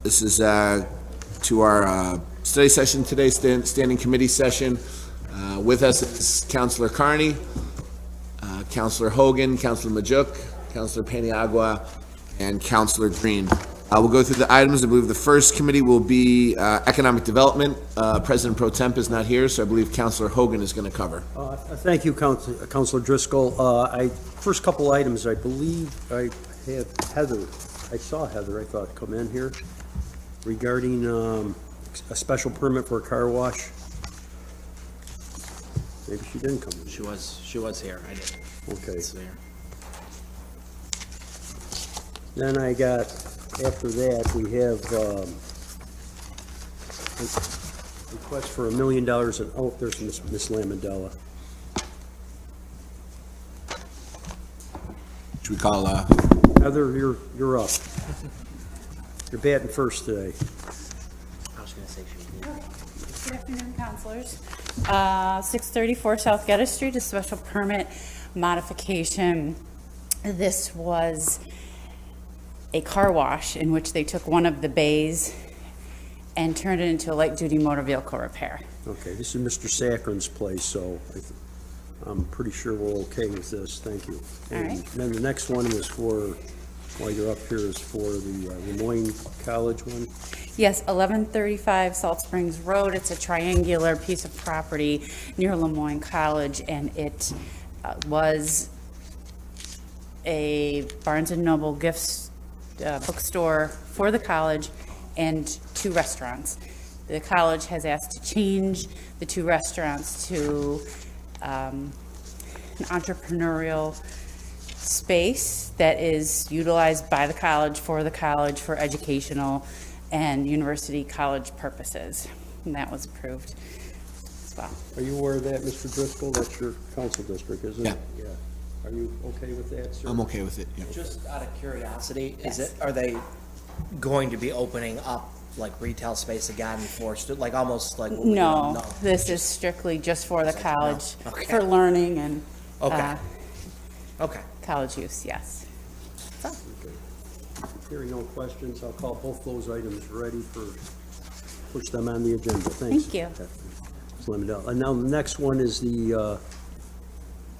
This is to our study session today, standing committee session. With us is Councilor Carney, Councilor Hogan, Councilor Majuk, Councilor Paniagua, and Councilor Green. We'll go through the items. I believe the first committee will be Economic Development. President Pro Temp is not here, so I believe Councilor Hogan is going to cover. Thank you, Councilor Driscoll. First couple items, I believe I had Heather. I saw Heather, I thought, come in here regarding a special permit for a car wash. Maybe she didn't come in. She was here. I did. Okay. It's there. Then I got, after that, we have request for $1 million and, oh, there's Miss Lamandella. Should we call Heather, you're up. You're batting first today. I was going to say she was Good afternoon, councilors. 634 South Geddes Street, a special permit modification. This was a car wash in which they took one of the bays and turned it into a light-duty motor vehicle repair. Okay, this is Mr. Saccharin's place, so I'm pretty sure we're okay with this. Thank you. All right. And then the next one is for, while you're up here, is for the Lemoyne College one. Yes, 1135 Salt Springs Road. It's a triangular piece of property near Lemoyne College, and it was a Barnes & Noble gifts bookstore for the college and 2 restaurants. The college has asked to change the 2 restaurants to an entrepreneurial space that is utilized by the college, for educational and university college purposes. And that was approved as well. Are you aware of that, Mr. Driscoll? That's your council district, isn't it? Yeah. Are you okay with that, sir? I'm okay with it. Yeah. Just out of curiosity, Yes. are they going to be opening up like retail space again for like almost like what we No, know? this is strictly just for the college, Okay. for learning and Okay. Okay. college use, yes. Okay. Hearing no questions, I'll call both those items ready for, push them on the agenda. Thanks. Thank you. Ms. Lamandella. And now the next one is the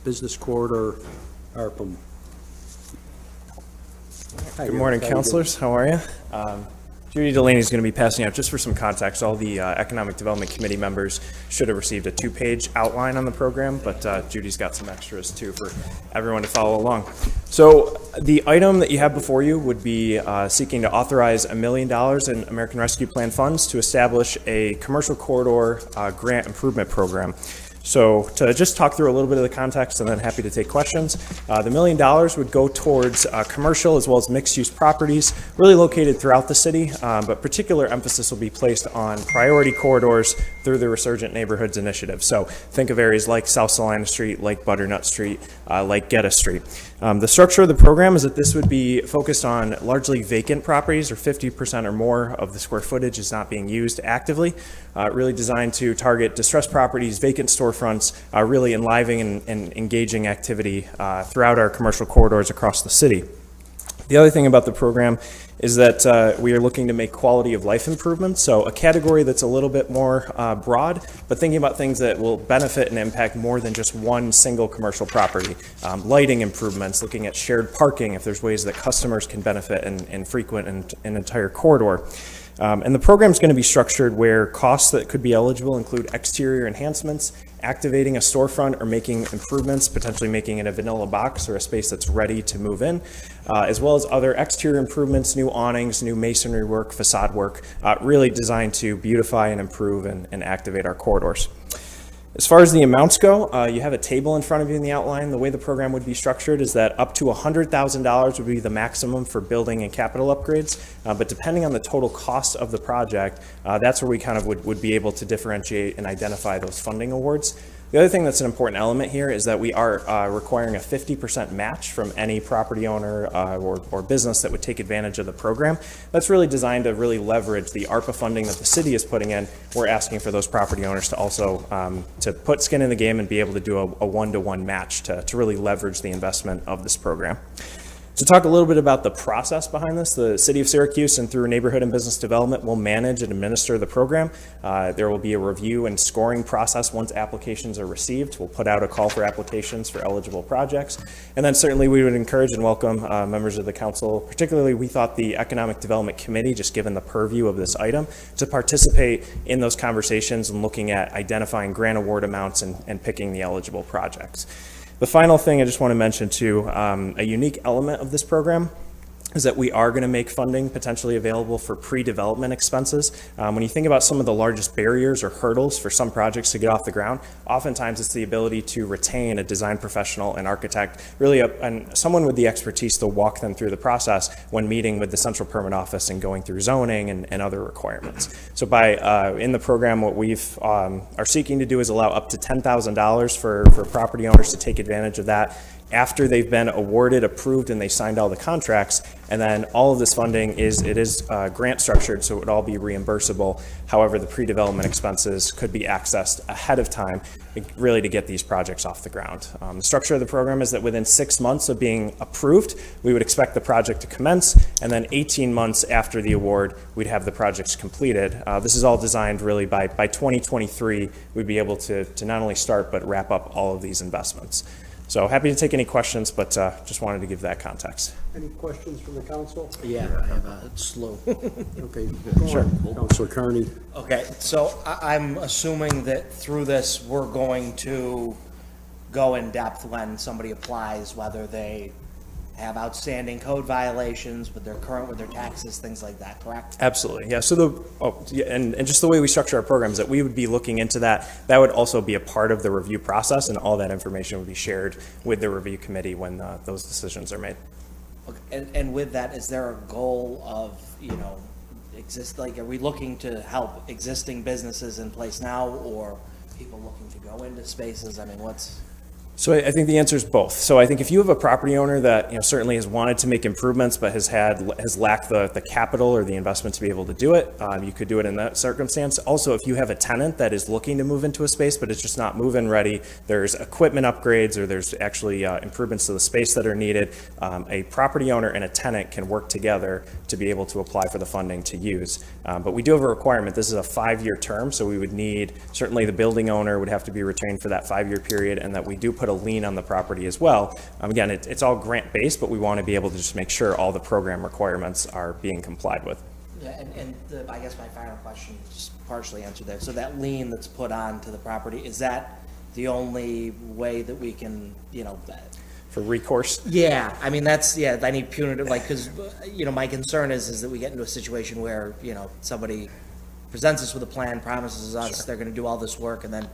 business corridor ARPM. Good morning, councilors. How are you? Judy Delaney is going to be passing out, just for some context, all the Economic Development Committee members should have received a 2-page outline on the program, but Judy's got some extras too for everyone to follow along. So the item that you have before you would be seeking to authorize $1 million in American Rescue Plan funds to establish a commercial corridor grant improvement program. So to just talk through a little bit of the context and then happy to take questions, the $1 million would go towards commercial as well as mixed-use properties really located throughout the city, but particular emphasis will be placed on priority corridors through the Resurgent Neighborhoods Initiative. So think of areas like South Salina Street, like Butternut Street, like Geddes Street. The structure of the program is that this would be focused on largely vacant properties, or 50% or more of the square footage is not being used actively, really designed to target distressed properties, vacant storefronts, really enlivening and engaging activity throughout our commercial corridors across the city. The other thing about the program is that we are looking to make quality of life improvements, so a category that's a little bit more broad, but thinking about things that will benefit and impact more than just one single commercial property. Lighting improvements, looking at shared parking if there's ways that customers can benefit and frequent an entire corridor. And the program is going to be structured where costs that could be eligible include exterior enhancements, activating a storefront or making improvements, potentially making it a vanilla box or a space that's ready to move in, as well as other exterior improvements, new awnings, new masonry work, facade work, really designed to beautify and improve and activate our corridors. As far as the amounts go, you have a table in front of you in the outline. The way the program would be structured is that up to $100,000 would be the maximum for building and capital upgrades, but depending on the total cost of the project, that's where we kind of would be able to differentiate and identify those funding awards. The other thing that's an important element here is that we are requiring a 50% match from any property owner or business that would take advantage of the program. That's really designed to really leverage the ARPA funding that the city is putting in. We're asking for those property owners to also to put skin in the game and be able to do a one-to-one match to really leverage the investment of this program. To talk a little bit about the process behind this, the City of Syracuse and through Neighborhood and Business Development will manage and administer the program. There will be a review and scoring process once applications are received. We'll put out a call for applications for eligible projects. And then certainly we would encourage and welcome members of the council, particularly we thought the Economic Development Committee, just given the purview of this item, to participate in those conversations and looking at identifying grant award amounts and picking the eligible projects. The final thing I just want to mention too, a unique element of this program is that we are going to make funding potentially available for pre-development expenses. When you think about some of the largest barriers or hurdles for some projects to get off the ground, oftentimes it's the ability to retain a design professional, an architect, really and someone with the expertise to walk them through the process when meeting with the Central Permit Office and going through zoning and other requirements. So by in the program, what we've are seeking to do is allow up to $10,000 for property owners to take advantage of that after they've been awarded, approved, and they signed all the contracts. And then all of this funding is grant structured, so it would all be reimbursable. However, the pre-development expenses could be accessed ahead of time, really to get these projects off the ground. The structure of the program is that within 6 months of being approved, we would expect the project to commence, and then 18 months after the award, we'd have the projects completed. This is all designed really by 2023, we'd be able to not only start, but wrap up all of these investments. So happy to take any questions, but just wanted to give that context. Any questions from the council? Yeah, I have a slow. Okay, sure. Councilor Carney. Okay, so I'm assuming that through this, we're going to go in depth when somebody applies, whether they have outstanding code violations with their taxes, things like that, correct? Absolutely, yeah. So and just the way we structure our programs, that we would be looking into that. That would also be a part of the review process, and all that information would be shared with the review committee when those decisions are made. Okay. And with that, is there a goal of, are we looking to help existing businesses in place now, or people looking to go into spaces? I mean, what's... So I think the answer is both. So I think if you have a property owner that certainly has wanted to make improvements but has lacked the capital or the investment to be able to do it, you could do it in that circumstance. Also, if you have a tenant that is looking to move into a space but it's just not move-in ready, there's equipment upgrades or there's actually improvements to the space that are needed, a property owner and a tenant can work together to be able to apply for the funding to use. But we do have a requirement. This is a 5-year term, so we would need, certainly the building owner would have to be retained for that 5-year period, and that we do put a lien on the property as well. Again, it's all grant-based, but we want to be able to just make sure all the program requirements are being complied with. Yeah, I guess my final question just partially answered there. So that lien that's put onto the property, is that the only way that we can, For recourse? Yeah, I mean, I need punitive, because, my concern is that we get into a situation where, somebody presents us with a plan, promises us they're going to do all this work, and then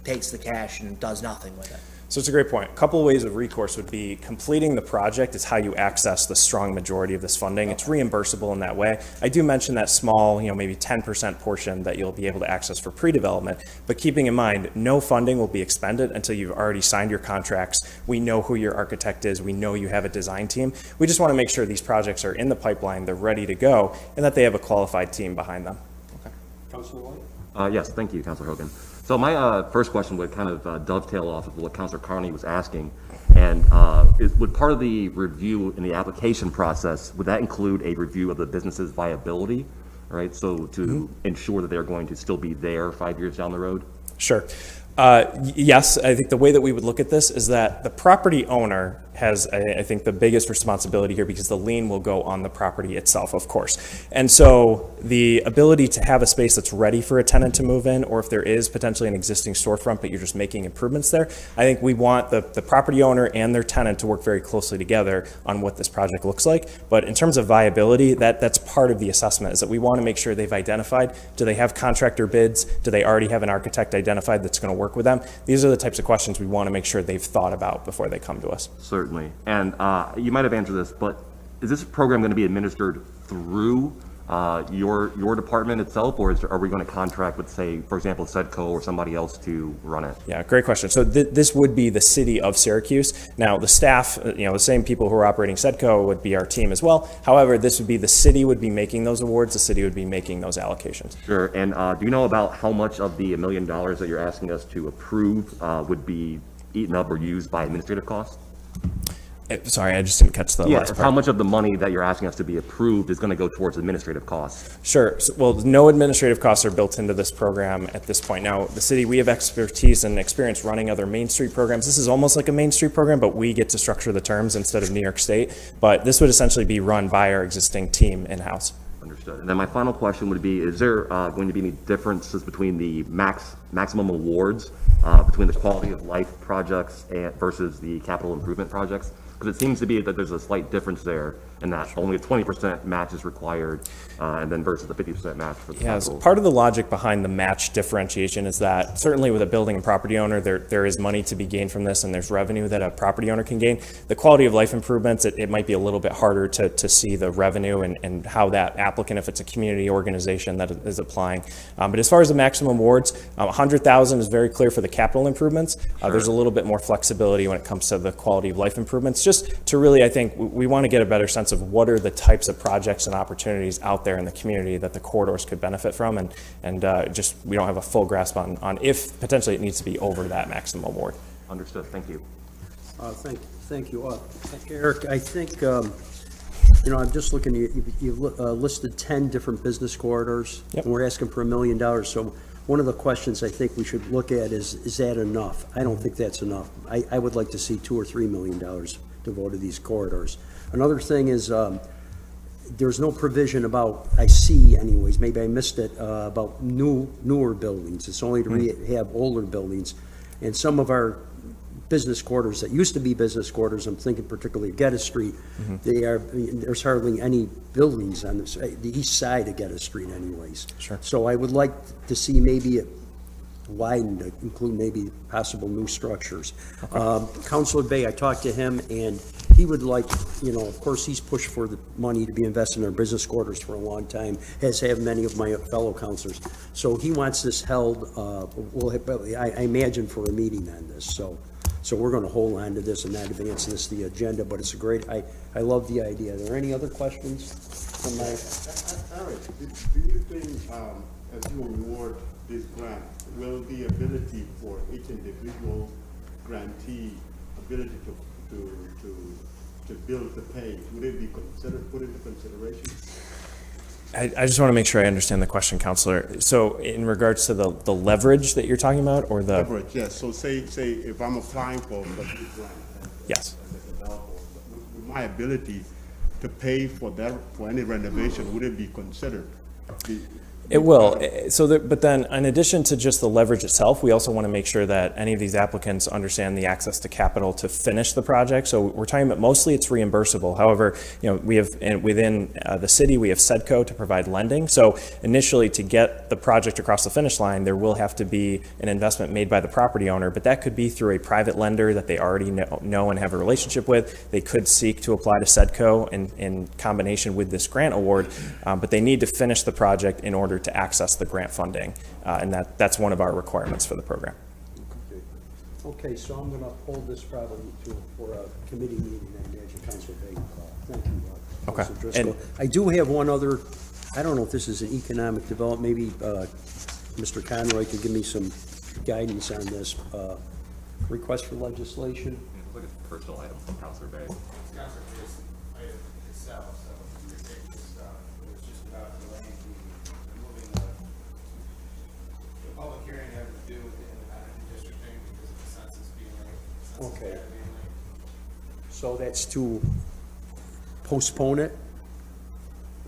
takes the cash and does nothing with it. So it's a great point. A couple of ways of recourse would be completing the project is how you access the strong majority of this funding. It's reimbursable in that way. I do mention that small, maybe 10% portion that you'll be able to access for pre-development, but keeping in mind, no funding will be expended until you've already signed your contracts. We know who your architect is. We know you have a design team. We just want to make sure these projects are in the pipeline, they're ready to go, and that they have a qualified team behind them. Okay. Councilor White? Yes, thank you, Councilor Hogan. So my first question would kind of dovetail off of what Councilor Carney was asking, and would part of the review in the application process, would that include a review of the business's viability, right? So to ensure that they're going to still be there 5 years down the road? Sure. Yes, I think the way that we would look at this is that the property owner has, I think, the biggest responsibility here, because the lien will go on the property itself, of course. And so the ability to have a space that's ready for a tenant to move in, or if there is potentially an existing storefront but you're just making improvements there, I think we want the property owner and their tenant to work very closely together on what this project looks like. But in terms of viability, that's part of the assessment, is that we want to make sure they've identified, do they have contractor bids? Do they already have an architect identified that's going to work with them? These are the types of questions we want to make sure they've thought about before they come to us. Certainly. And you might have answered this, but is this program going to be administered through your department itself, or are we going to contract with, say, for example, Sedco or somebody else to run it? Yeah, great question. So this would be the city of Syracuse. Now, the staff, the same people who are operating Sedco would be our team as well. However, this would be the city would be making those awards. The city would be making those allocations. Sure. And do you know about how much of the $1 million that you're asking us to approve would be eaten up or used by administrative costs? Sorry, I just didn't catch the Yeah, last part. how much of the money that you're asking us to be approved is going to go towards administrative costs? Sure. Well, no administrative costs are built into this program at this point. Now, the city, we have expertise and experience running other Main Street programs. This is almost like a Main Street program, but we get to structure the terms instead of New York State. But this would essentially be run by our existing team in-house. Understood. And then my final question would be, is there going to be any differences between the maximum awards between the quality of life projects versus the capital improvement projects? Because it seems to be that there's a slight difference there in that only a 20% match is required, and then versus the 50% match for the Yeah, so capital. part of the logic behind the match differentiation is that certainly with a building and property owner, there is money to be gained from this and there's revenue that a property owner can gain. The quality of life improvements, it might be a little bit harder to see the revenue and how that applicant, if it's a community organization that is applying. But as far as the maximum awards, 100,000 is very clear for the capital improvements. There's a little bit more flexibility when it comes to the quality of life improvements, just to really, I think, we want to get a better sense of what are the types of projects and opportunities out there in the community that the corridors could benefit from, and just we don't have a full grasp on if potentially it needs to be over that maximum award. Understood. Thank you. Thank you. Eric, I think, I'm just looking, you've listed 10 different business corridors. Yep. And we're asking for $1 million. So one of the questions I think we should look at is that enough? I don't think that's enough. I would like to see $2 or $3 million devoted to these corridors. Another thing is, there's no provision about, I see anyways, maybe I missed it, about newer buildings. It's only to rehab older buildings. And some of our business quarters that used to be business quarters, I'm thinking particularly of Geddes Street, there's hardly any buildings on the east side of Geddes Street anyways. Sure. So I would like to see maybe it widened to include maybe possible new structures. Councilor Bay, I talked to him, and he would like, of course, he's pushed for the money to be invested in our business quarters for a long time, as have many of my fellow councilors. So he wants this held, I imagine, for a meeting on this. So we're going to hold on to this and not advance this to the agenda, but it's a great, I love the idea. Are there any other questions from my? Eric, do you think, as you award this grant, will the ability for each individual grantee ability to build the pay, would it be put into consideration? I just want to make sure I understand the question, Counselor. So in regards to the leverage that you're talking about, or the? Leverage, yes. So say if I'm applying for this grant. Yes. As a developer, would my ability to pay for any renovation, would it be considered? It will. But then in addition to just the leverage itself, we also want to make sure that any of these applicants understand the access to capital to finish the project. So we're talking about mostly it's reimbursable. However, we have within the city, we have SEDCO to provide lending. So initially to get the project across the finish line, there will have to be an investment made by the property owner, but that could be through a private lender that they already know and have a relationship with. They could seek to apply to SEDCO in combination with this grant award, but they need to finish the project in order to access the grant funding, and that's one of our requirements for the program. Okay, so I'm going to hold this probably for a committee meeting, I imagine, Councilor Bay. Thank you, Okay. Councilor Driscoll. I do have one other, I don't know if this is an economic development, maybe Mr. Conroy could give me some guidance on this. Request for legislation. Look at the personal item from Councilor Bay. Okay. So that's to postpone it?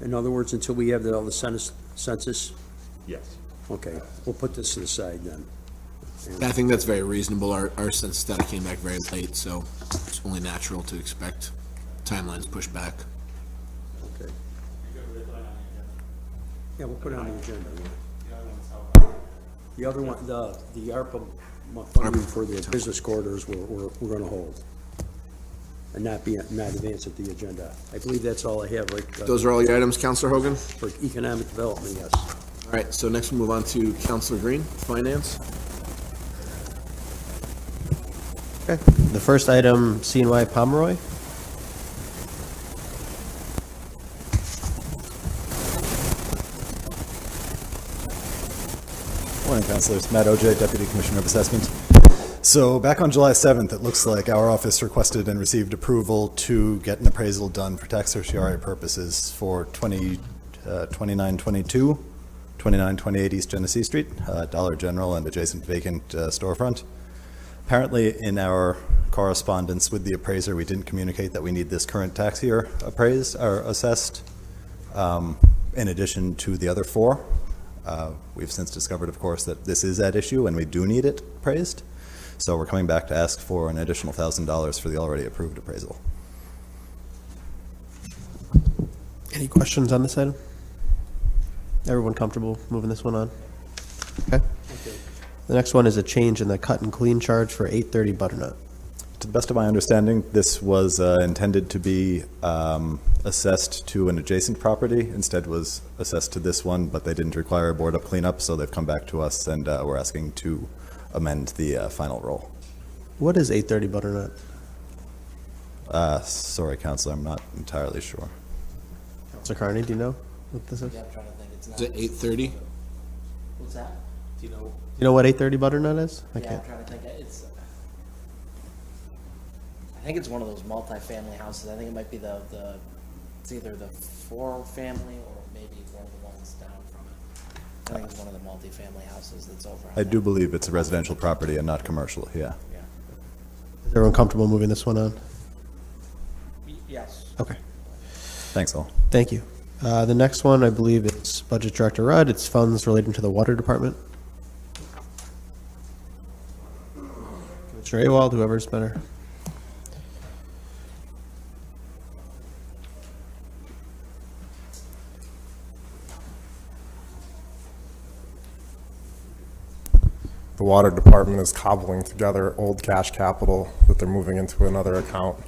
In other words, until we have all the census? Yes. Okay, we'll put this to the side then. I think that's very reasonable. Our census data came back very late, so it's only natural to expect timelines pushed back. Okay. Yeah, we'll put it on the agenda. The other one, the ARPA funding for the business corridors, we're going to hold and not advance at the agenda. I believe that's all I have, right? Those are all your items, Councilor Hogan? For economic development, yes. All right, so next we'll move on to Councilor Green, Finance. Okay. The first item, CNY Pomeroy. Morning, Councilors. Matt OJ, Deputy Commissioner of Assessment. So back on July 7th, it looks like our office requested and received approval to get an appraisal done for tax certiorari purposes for 2922, 2928 East Genesee Street, Dollar General and adjacent vacant storefront. Apparently, in our correspondence with the appraiser, we didn't communicate that we need this current tax year appraised or assessed, in addition to the other four. We've since discovered, of course, that this is at issue and we do need it appraised. So we're coming back to ask for an additional $1,000 for the already approved appraisal. Any questions on this item? Everyone comfortable moving this one on? Okay. The next one is a change in the cut and clean charge for 830 Butternut. To the best of my understanding, this was intended to be assessed to an adjacent property. Instead was assessed to this one, but they didn't require a board up cleanup, so they've come back to us and we're asking to amend the final roll. What is 830 Butternut? Sorry, Counselor, I'm not entirely sure. Mr. Carney, do you know what this is? Yeah, I'm trying to think. It's Is not. it 8:30? What's that? Do you know? You know what 830 Butternut is? I Yeah, I'm can't. trying to think. I think it's one of those multi-family houses. I think it might be it's either the four-family or maybe one of the ones down from it. I think it's one of the multi-family houses that's over on I do that. believe it's a residential property and not commercial, yeah. Yeah. Is everyone comfortable moving this one on? Yes. Okay. Thanks all. Thank you. The next one, I believe it's Budget Director Rudd. It's funds relating to the Water Department. Commissioner Awald, whoever's better. The water department is cobbling together old cash capital that they're moving into another account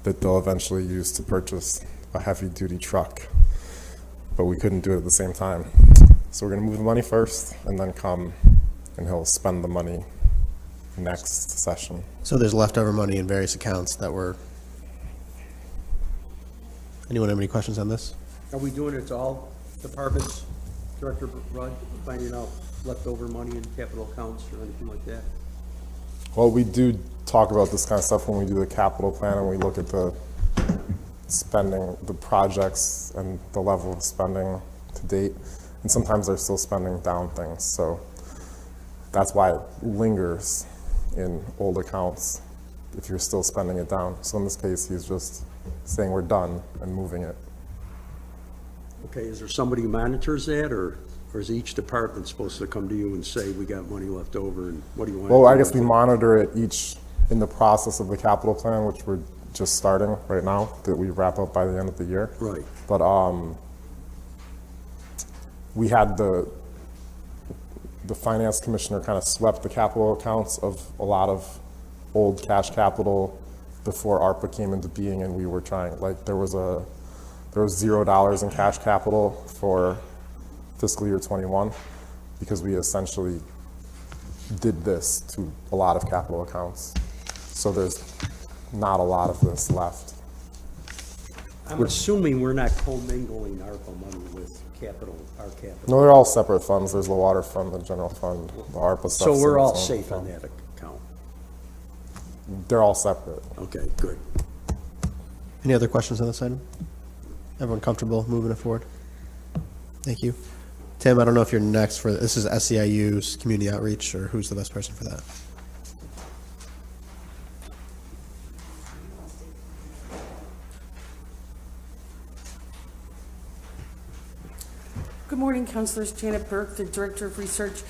that they'll eventually use to purchase a heavy-duty truck. But we couldn't do it at the same time. So we're gonna move the money first and then come and he'll spend the money next session. So there's leftover money in various accounts that were. Anyone have any questions on this? Are we doing it to all departments, Director Rudd, finding out leftover money in capital accounts or anything like that? Well, we do talk about this kind of stuff when we do the capital plan and we look at the spending, the projects and the level of spending to date. And sometimes they're still spending down things. So that's why it lingers in old accounts if you're still spending it down. So in this case, he's just saying we're done and moving it. Okay, is there somebody who monitors that, or is each department supposed to come to you and say, we got money left over, and what do you want? Well, I guess we monitor it each in the process of the capital plan, which we're just starting right now, that we wrap up by the end of the year. Right. But we had the finance commissioner kind of swept the capital accounts of a lot of old cash capital before ARPA came into being, and we were trying, like, there was $0 in cash capital for fiscal year 21 because we essentially did this to a lot of capital accounts. So there's not a lot of this left. I'm assuming we're not commingling ARPA money with capital, our capital. No, they're all separate funds. There's the water fund, the general fund, the ARPA stuff. So we're all safe on that account? They're all separate. Okay, good. Any other questions on this item? Everyone comfortable moving it forward? Thank you. Tim, I don't know if you're next for, this is SEIU's community outreach, or who's the best person for that? Good morning, Councilors. Janet Burke, the Director of Research.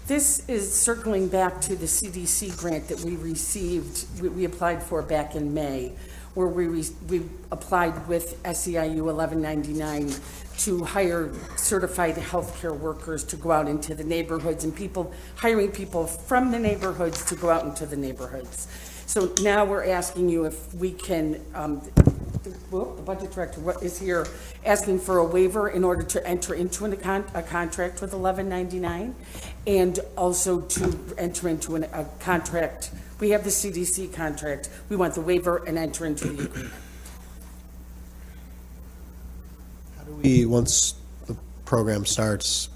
This is circling back to the CDC grant that we received, we applied for back in May, where we applied with SEIU 1199 to hire certified healthcare workers to go out into the neighborhoods, and hiring people from the neighborhoods to go out into the neighborhoods. So now we're asking you if we can, the budget director is here asking for a waiver in order to enter into a contract with 1199, and also to enter into a contract. We have the CDC contract. We want the waiver and enter into the agreement. Once the program starts,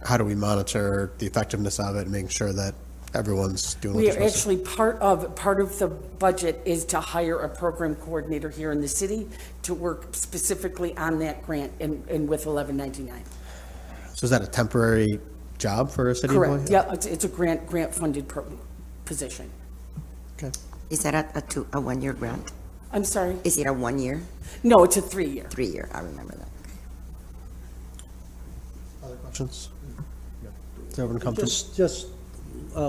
how do we monitor the effectiveness of it and make sure that everyone's doing what We they're are supposed to. actually, part of the budget is to hire a program coordinator here in the city to work specifically on that grant and with 1199. So is that a temporary job for a city employee? Correct, yeah, it's a grant-funded position. Okay. Is that a one-year grant? I'm sorry? Is it a 1 year, No, it's a 3-year. 3 year? I remember that. Other questions? Is everyone comfortable?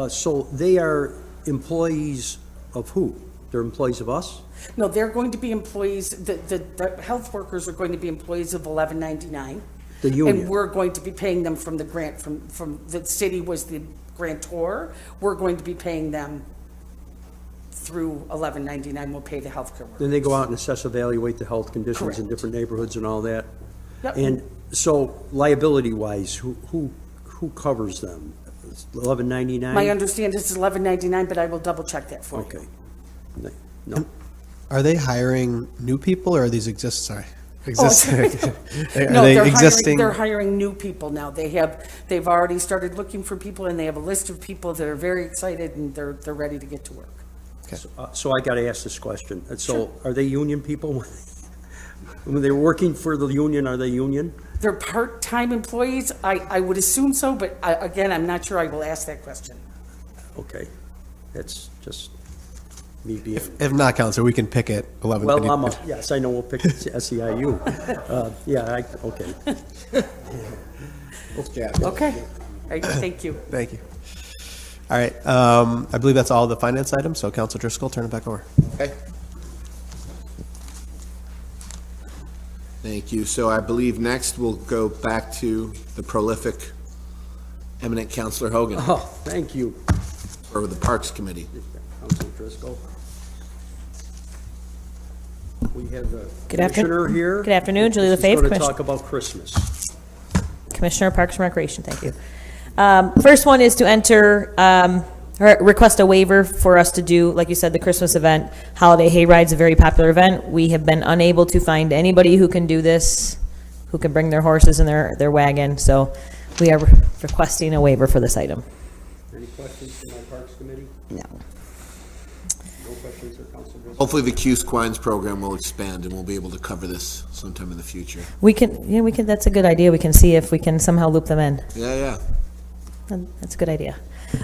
So they are employees of who? They're employees of us? No, they're going to be employees, the health workers are going to be employees of 1199. The union. And we're going to be paying them from the grant, from the city was the grantor. We're going to be paying them through 1199. We'll pay the healthcare workers. Then they go out and assess, evaluate the health conditions in Correct. different neighborhoods and all that? Yep. And so liability-wise, who covers them? 1199? My understanding is 1199, but I will double check that for you. Okay. No. Are they hiring new people or are these existing? Oh, Existing. Are No, they existing? they're hiring new people now. They've already started looking for people, and they have a list of people that are very excited, and they're ready to get to work. So I got to ask this question. So are they union people? When they're working for the union, are they union? They're part-time employees. I would assume so, but again, I'm not sure. I will ask that question. Okay. That's just me being. If not, Counselor, we can pick it 11. Well, yes, I know we'll pick SEIU. Yeah, okay. Okay. Thank you. Thank you. All right, I believe that's all the finance items, so Counselor Driscoll, turn it back over. Okay. Thank you. So I believe next we'll go back to the prolific, eminent Counselor Hogan Oh, thank you, for the Parks Committee. Councilor Driscoll. We have the Good afternoon. commissioner here. Good afternoon, Julie She's LaFave, going to Commissioner. talk about Christmas. Commissioner of Parks and Recreation, thank you. First one is to enter, or request a waiver for us to do, like you said, the Christmas event. Holiday Hayride's a very popular event. We have been unable to find anybody who can do this, who can bring their horses and their wagon, so we are requesting a waiver for this item. Any questions from my Parks Committee? No. No questions for Councilor Driscoll? Hopefully the Q-Squines program will expand and we'll be able to cover this sometime in the future. We can, that's a good idea. We can see if we can somehow loop them in. Yeah. That's a good idea.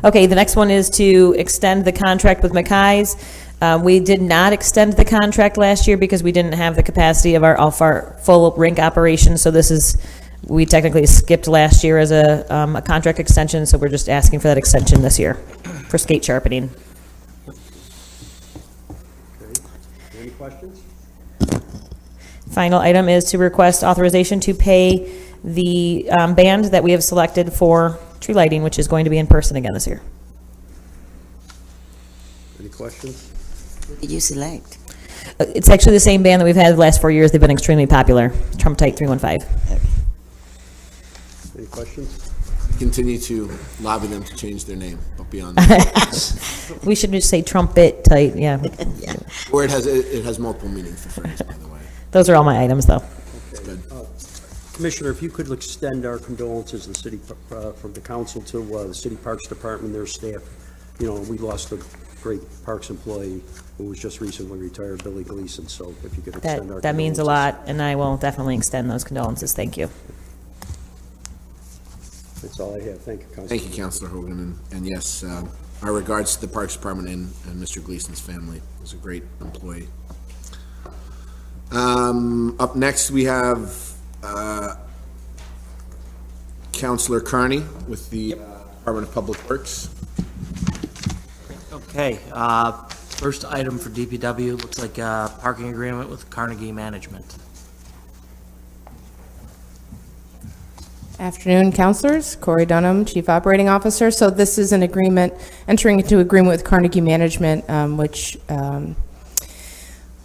Okay, the next one is to extend the contract with Mackay's. We did not extend the contract last year because we didn't have the capacity of our full rink operation, so we technically skipped last year as a contract extension, so we're just asking for that extension this year for skate sharpening. Okay. Any questions? Final item is to request authorization to pay the band that we have selected for tree lighting, which is going to be in person again this year. Any questions? What did you select? It's actually the same band that we've had the last 4 years. They've been extremely popular. Trump Tight 315. Any questions? Continue to lobby them to change their name, but beyond that. We should just say trumpet tight, yeah. Or it has multiple meanings, the phrase, by the way. Those are all my items, though. It's good. Commissioner, if you could extend our condolences, the city, from the council to the city parks department, their staff. You know, we lost a great parks employee who was just recently retired, Billy Gleason, so if you could extend our That means a condolences. lot, and I will definitely extend those condolences. Thank you. That's all I have. Thank you, Councilor. Thank you, Counselor Hogan, and yes, our regards to the Parks Department and Mr. Gleason's family. He was a great employee. Up next, we have Counselor Carney with the Department of Public Works. Okay, first item for DPW, looks like a parking agreement with Carnegie Management. Afternoon, councilors. Corey Dunham, Chief Operating Officer. So this is an agreement, entering into agreement with Carnegie Management, which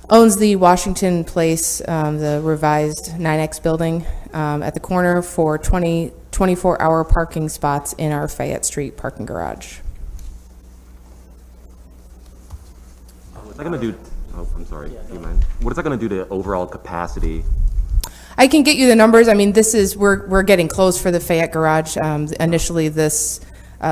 owns the Washington Place, the revised 9X building at the corner for 24-hour parking spots in our Fayette Street parking garage. What's that going to do? Oh, I'm sorry. Do you mind? What is that going to do to overall capacity? I can get you the numbers. I mean, we're getting close for the Fayette garage. Initially, this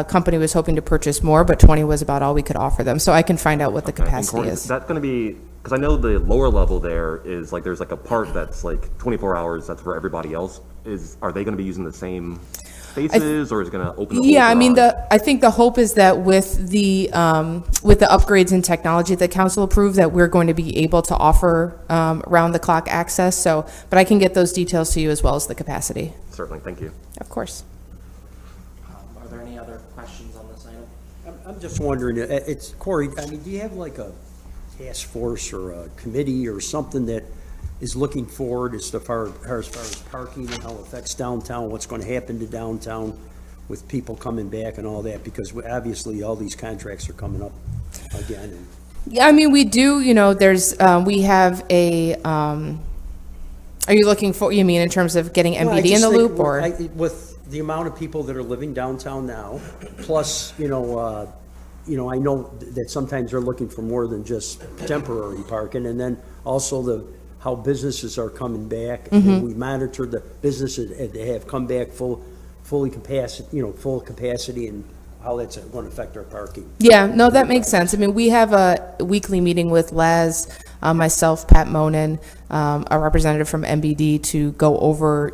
company was hoping to purchase more, but 20 was about all we could offer them. So I can find out what the Okay, and capacity Courtney, is. Is that going to be, because I know the lower level there is like, there's like a part that's like 24 hours, that's for everybody else. Are they going to be using the same spaces, or is it going to open the whole Yeah, I mean, garage? I think the hope is that with the upgrades in technology that council approved, that we're going to be able to offer round-the-clock access. So, but I can get those details to you as well as the capacity. Certainly, thank you. Of course. Are there any other questions on this item? I'm just wondering, it's, Corey, I mean, do you have like a task force or a committee or something that is looking forward as far as parking and how it affects downtown, what's going to happen to downtown with people coming back and all that? Because obviously all these contracts are coming up again. And Yeah, I mean, we do, there's, we have a, are you looking for, you mean in terms of getting Well, I MBD in just the think loop, or? with the amount of people that are living downtown now, plus, I know that sometimes they're looking for more than just temporary parking, and then also how businesses are coming back. Mm-hmm. And we monitor the businesses that have come back full capacity, and how that's going to affect our parking. Yeah, no, that makes sense. I mean, we have a weekly meeting with Laz, myself, Pat Monin, a representative from MBD, to go over,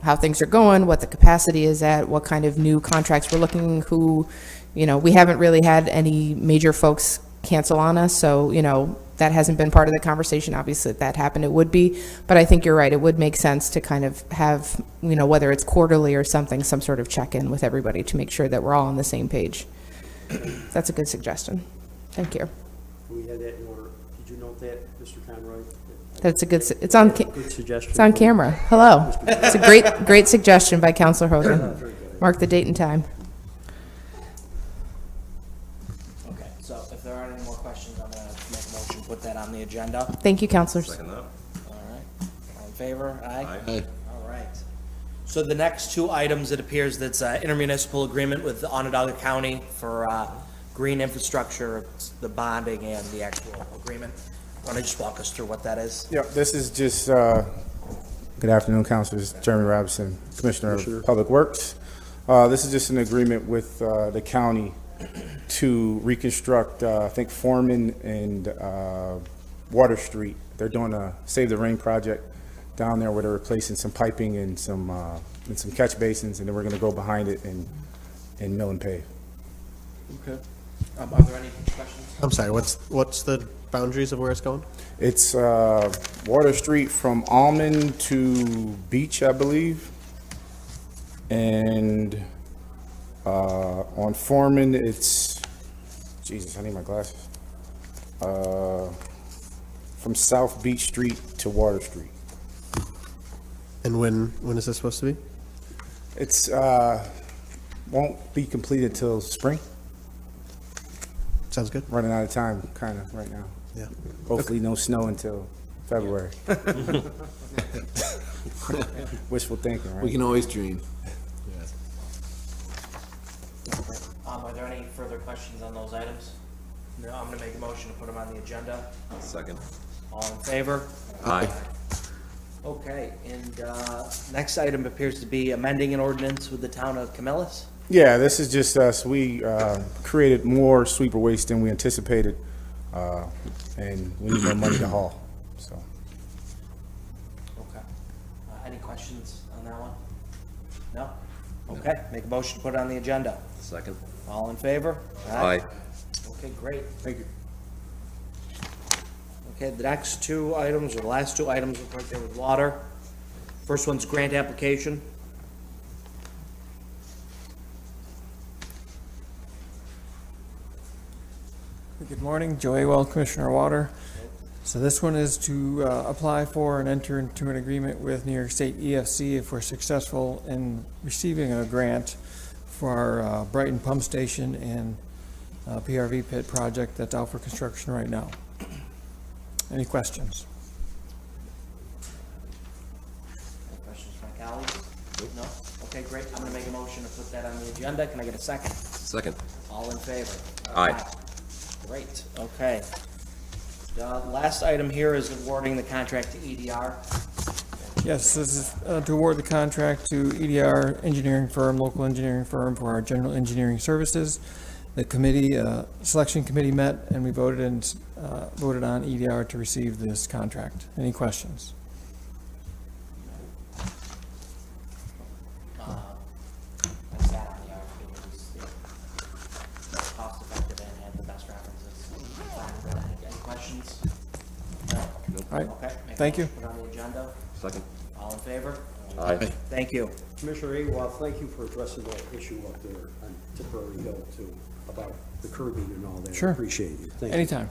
how things are going, what the capacity is at, what kind of new contracts we're looking, we haven't really had any major folks cancel on us, so, that hasn't been part of the conversation. Obviously, if that happened, it would be, but I think you're right. It would make sense to kind of have, whether it's quarterly or something, some sort of check-in with everybody to make sure that we're all on the same page. That's a good suggestion. Thank you. We had that in order. Did you note that, Mr. Conroy? That's a good, it's on, Good suggestion. it's on camera. Hello. It's a great suggestion by Councilor Hogan. Mark the date and time. Okay, so if there aren't any more questions, I'm gonna make a motion to put that on the agenda. Thank you, councilors. All right, all in favor? Aye? Aye. All right. So the next two items, it appears that's intermunicipal agreement with Onondaga County for green infrastructure, it's the bonding and the actual agreement. Want to just walk us through what that is? Yeah, this is just, good afternoon, Councilors. Jeremy Robinson, Commissioner of Public Works. This is just an agreement with the county to reconstruct, I think, Foreman and Water Street. They're doing a Save the Rain project down there where they're replacing some piping and some catch basins, and then we're going to go behind it and mill and pave. Okay. Are there any questions? I'm sorry, what's the boundaries of where it's going? It's Water Street from Almond to Beach, I believe. And on Foreman, it's, Jesus, I need my glasses. From South Beach Street to Water Street. And when is this supposed to be? It's, won't be completed till spring. Sounds good. Running out of time, kind of, right now. Yeah. Hopefully no snow until February. Wishful thinking, right? We can always dream. Are there any further questions on those items? No, I'm gonna make a motion to put them on the agenda. Second. All in favor? Aye. Okay, and next item appears to be amending an ordinance with the town of Camillus. Yeah, this is just us. We created more sweeper waste than we anticipated, and we need more money to haul, so. Okay. Any questions on that one? No? Okay, make a motion to put it on the agenda. Second. All in favor? Aye. Okay, great. Thank you. Okay, the next two items, or the last two items, are right there with water. First one's grant application. Good morning, Joey Well, Commissioner of Water. So this one is to apply for and enter into an agreement with New York State EFC if we're successful in receiving a grant for our Brighton Pump Station and PRV pit project that's out for construction right now. Any questions? Any questions from my colleagues? No? Okay, great. I'm gonna make a motion to put that on the agenda. Can I get a second? Second. All in favor? Aye. Great, okay. The last item here is awarding the contract to EDR. Yes, this is to award the contract to EDR engineering firm, local engineering firm for our general engineering services. The committee, selection committee met and we voted on EDR to receive this contract. Any questions? I sat on the RFP, it was cost effective and had the best references. Any questions? No? All right, Okay. make a thank you. motion, Put on the agenda. Second. All in favor? Aye. Thank you. Commissioner Awad, thank you for addressing that issue up there on Tipperary Hill too, about the curbing and all that. Sure. I appreciate you. Thank you. Anytime.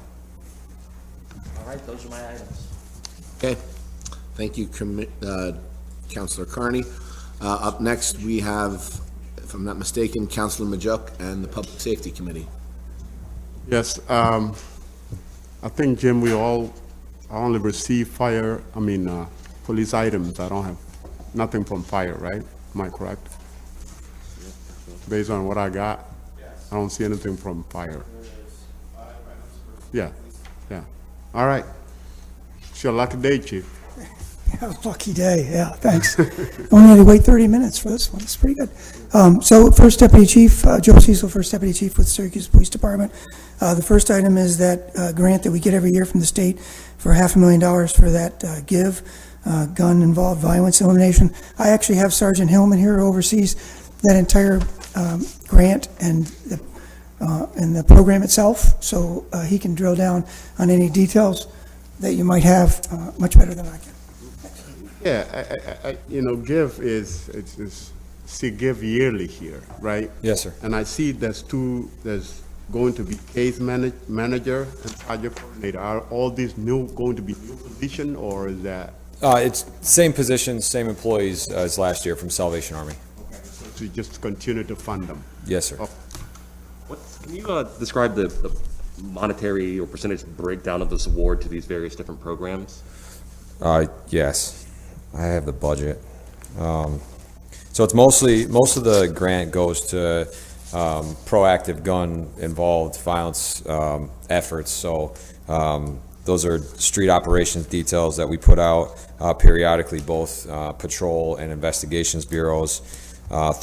All right, those are my items. Okay, thank you, Councilor Carney. Up next, we have, if I'm not mistaken, Councilor Majuk and the Public Safety Committee. Yes, I think, Jim, I only receive police items. I don't have nothing from fire, right? Am I correct? Based on what I got, I don't see anything from fire. Yeah, yeah. All right. It's your lucky day, Chief. Yeah, lucky day, yeah, thanks. Only had to wait 30 minutes for this one, it's pretty good. So First Deputy Chief, Joe Cecil, First Deputy Chief with Syracuse Police Department. The first item is that grant that we get every year from the state for $500,000 for that GIVE, gun-involved violence elimination. I actually have Sergeant Hillman here who oversees that entire grant and the program itself, so he can drill down on any details that you might have much better than I can. Yeah, GIVE is GIVE yearly here, right? Yes, sir. And I see there's going to be case manager and project coordinator. Are all these going to be new position, or is that? It's same positions, same employees as last year from Salvation Army. Okay, so to just continue to fund them? Yes, sir. Oh. Can you describe the monetary or percentage breakdown of this award to these various different programs? Yes, I have the budget. So it's most of the grant goes to proactive gun-involved violence efforts. So those are street operations details that we put out periodically, both patrol and investigations bureaus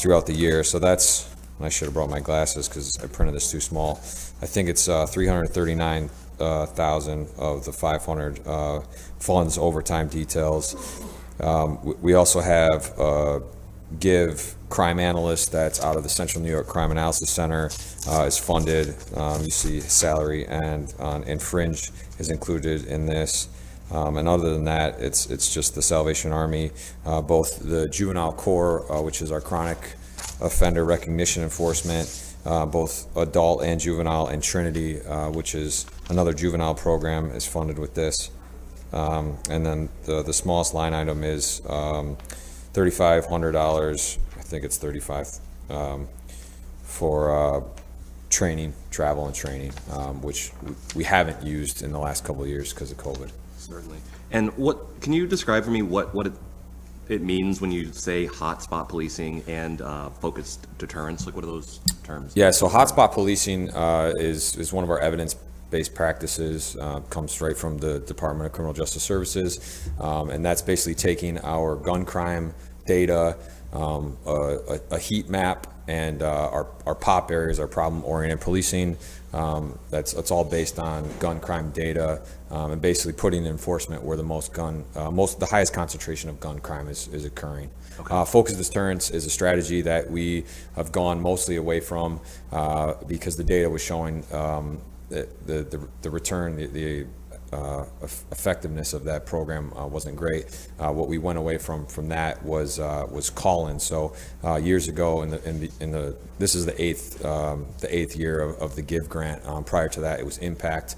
throughout the year. So that's, I should have brought my glasses because I printed this too small. I think it's 339,000 of the 500 funds overtime details. We also have GIVE crime analyst that's out of the Central New York Crime Analysis Center is funded. You see salary and fringe is included in this. And other than that, it's just the Salvation Army, both the Juvenile Corps, which is our chronic offender recognition enforcement, both adult and juvenile, and Trinity, which is another juvenile program, is funded with this. And then the smallest line item is $3,500. I think it's $35 for training, travel and training, which we haven't used in the last couple of years because of COVID. Certainly. And can you describe for me what it means when you say hotspot policing and focused deterrence? Like, what are those terms? Yeah, so hotspot policing is one of our evidence-based practices, comes right from the Department of Criminal Justice Services, and that's basically taking our gun crime data, a heat map, and our POP areas, our problem-oriented policing. That's all based on gun crime data, and basically putting enforcement where the highest concentration of gun crime is occurring. Okay. Focused deterrence is a strategy that we have gone mostly away from because the data was showing the return, the effectiveness of that program wasn't great. What we went away from that was call-in. So years ago, this is the eighth year of the GIVE grant. Prior to that, it was Impact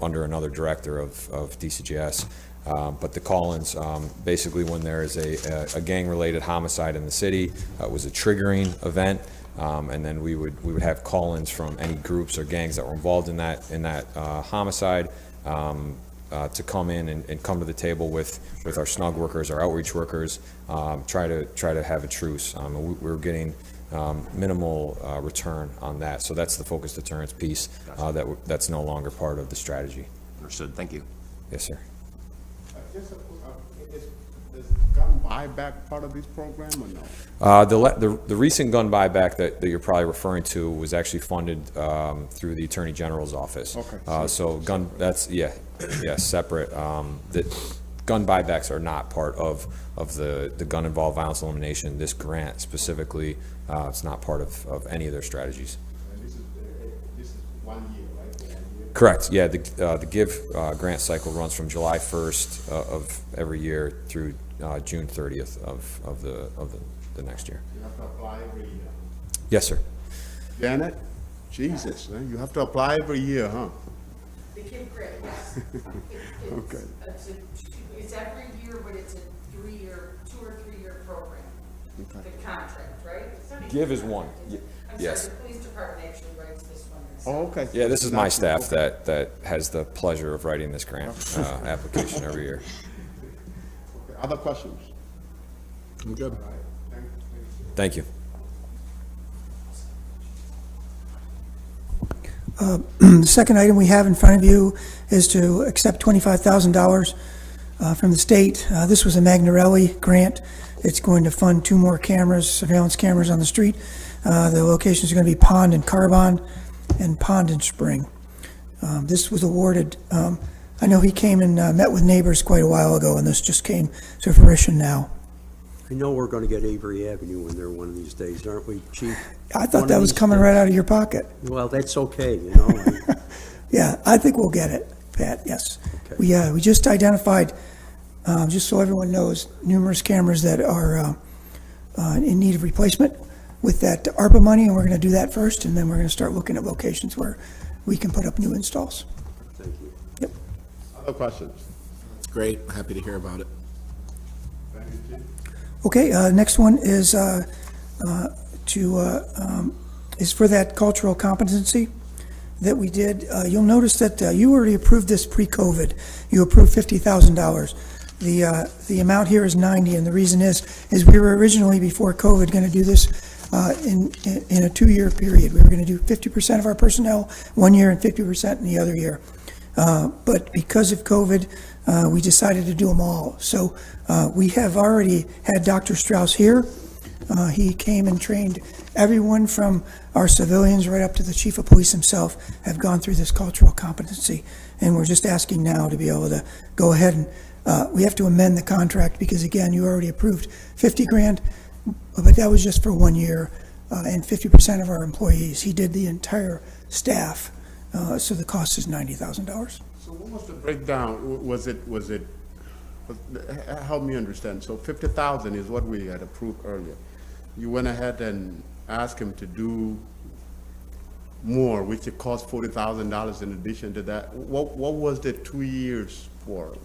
under another director of DCGS. But the call-ins, basically when there is a gang-related homicide in the city, it was a triggering event. And then we would have call-ins from any groups or gangs that were involved in that homicide to come in and come to the table with our snug workers, our outreach workers, try to have a truce. We're getting minimal return on that, so that's the focused deterrence piece. That's no longer part of the strategy. Understood. Thank you. Yes, sir. Is gun buyback part of this program or no? The recent gun buyback that you're probably referring to was actually funded through the Attorney General's office. Okay. So separate. The gun buybacks are not part of the gun-involved violence elimination. This grant specifically, it's not part of any of their strategies. And this is 1 year, right? 1 year? Correct, yeah, the GIVE grant cycle runs from July 1st of every year through June 30th of the next year. You have to apply every year. Yes, sir. Janet, Jesus, man, you have to apply every year, huh? The KID grant, yes. Okay. It's every year, but it's a 2 or 3 year program. Okay. The contract, right? It's not a GIVE is contract, one. is it? I'm Yes. sorry, the police department actually writes this one. Oh, okay. Yeah, this is my staff that has the pleasure of writing this grant application every year. Okay. Other questions? I'm good. Thank you. The second item we have in front of you is to accept $25,000 from the state. This was a Magnarelli grant. It's going to fund 2 more cameras, surveillance cameras on the street. The locations are going to be Pond and Carbon and Pond and Spring. This was awarded, I know he came and met with neighbors quite a while ago, and this just came to fruition now. I know we're going to get Avery Avenue in there one of these days, aren't we, Chief? I thought that was coming right out of your pocket. Well, that's okay, you know. Yeah, I think we'll get it, Pat, yes. Okay. We just identified, just so everyone knows, numerous cameras that are in need of replacement with that ARPA money, and we're going to do that first, and then we're going to start looking at locations where we can put up new installs. Thank you. Yep. Other questions? It's great. Happy to hear about it. Thank you, Chief. Okay, next one is is for that cultural competency that we did. You'll notice that you already approved this pre-COVID. You approved $50,000. The amount here is 90, and the reason is we were originally, before COVID, going to do this in a 2-year period. We were going to do 50% of our personnel 1 year and 50% in the other year. But because of COVID, we decided to do them all. So we have already had Dr. Strauss here. He came and trained everyone from our civilians right up to the chief of police himself have gone through this cultural competency. And we're just asking now to be able to go ahead and we have to amend the contract because, again, you already approved $50,000, but that was just for 1 year and 50% of our employees. He did the entire staff, so the cost is $90,000. So what was the breakdown? Was it, help me understand. So 50,000 is what we had approved earlier. You went ahead and asked him to do more, which it cost $40,000 in addition to that. What was the 2 years for?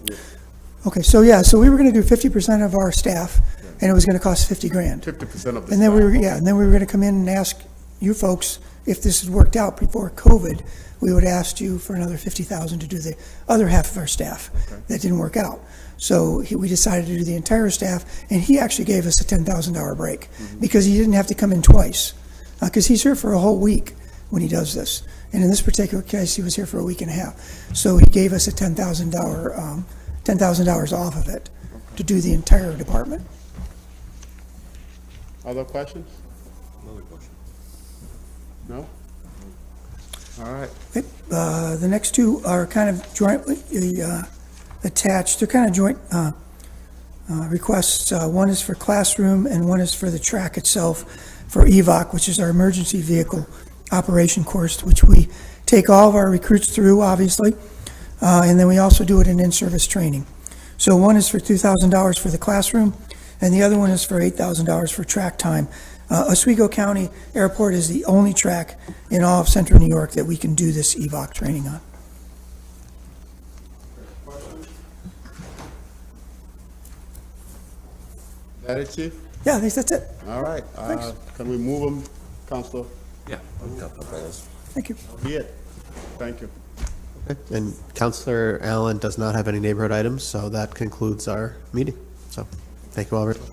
Okay, so we were going to do 50% of our staff, and it was going to cost $50,000. 50% of the And then staff. and then we were going to come in and ask you folks, if this had worked out before COVID, we would ask you for another $50,000 to do the other half of our staff. Okay. That didn't work out. So we decided to do the entire staff, and he actually gave us a $10,000 break because he didn't have to come in twice, because he's here for a whole week when he does this. And in this particular case, he was here for a week and a half. So he gave us a $10,000 off of it to do the entire department. Other questions? No? All right. Okay, the next two are kind of jointly attached. They're kind of joint requests. One is for classroom and one is for the track itself for EVOC, which is our emergency vehicle operation course, which we take all of our recruits through, obviously, and then we also do it in in-service training. So one is for $2,000 for the classroom, and the other one is for $8,000 for track time. Oswego County Airport is the only track in all of central New York that we can do this EVOC training on. Is that it, Chief? Yeah, I think that's it. All right. Thanks. Can we move them, Counselor? Yeah. Thank you. That'll be it. Thank you. Okay. And Counselor Allen does not have any neighborhood items, so that concludes our meeting. So, thank you all very much.